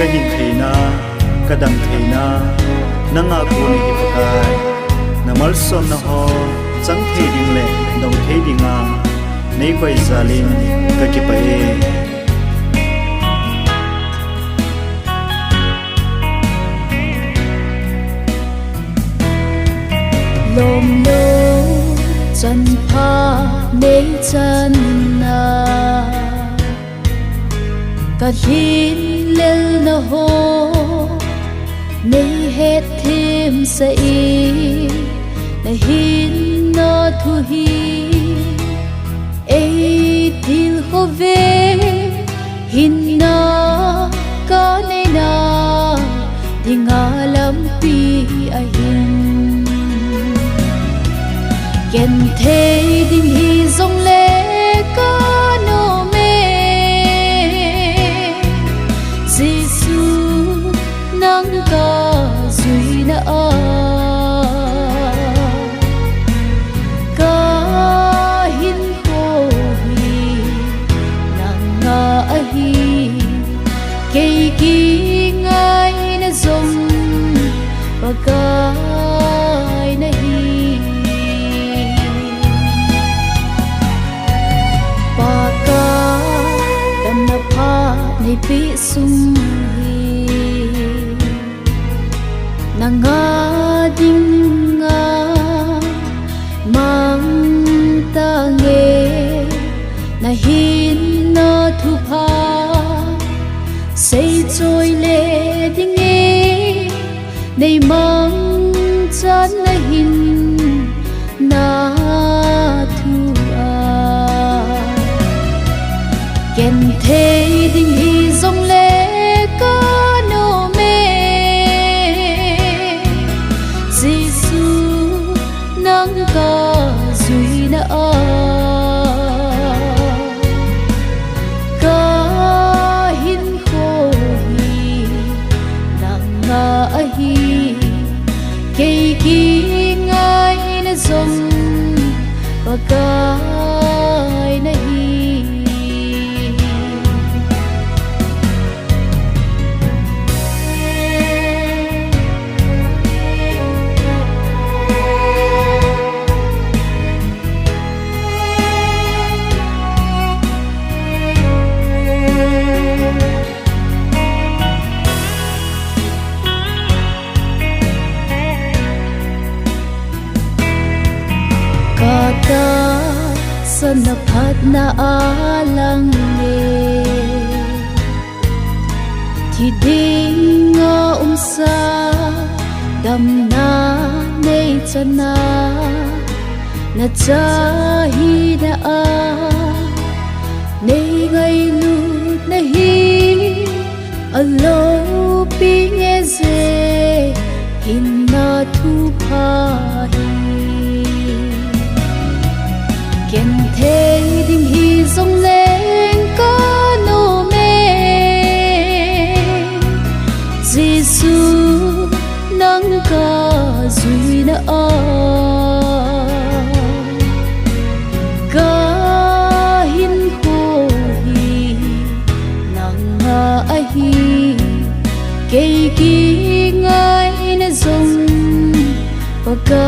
ka hin theina ka dang theina nanga ko ni hi pakai na mal som na ho chang the ding le dong the dinga nei koi zalin ka ki pa e lom lo chân pha nei chân na ka hin lel na ho nei het thêm sai na hin no thu hi ei til ho ve hin na ka nei na dinga lam pi a hin ken the ding hi zong le ka no me Giêsu nang ka zui na a ka hin ho hi nang nga a hi ke ki ngai na zong pa ka na hi ni pi sum hi nanga ding nga mang ta nge na hin na thu pha sei trôi le ding nge nei mang chan na hin na thu a ken the ding hi zong le ka no me Giêsu nang ka zui na a ka hin kho hi nang nga a hi ke ki ngai na zong pa ka na hi kata sanapat na alang e thì ding nga umsa dam na nei chana na chahi na a nei gai lu na hi alo pi nge ze hin na thu pha hi ken the ding hi zong leng ka no me Giêsu nang ka zui na a ka hin kho hi nang nga a hi ke ki ngai na zong pa ka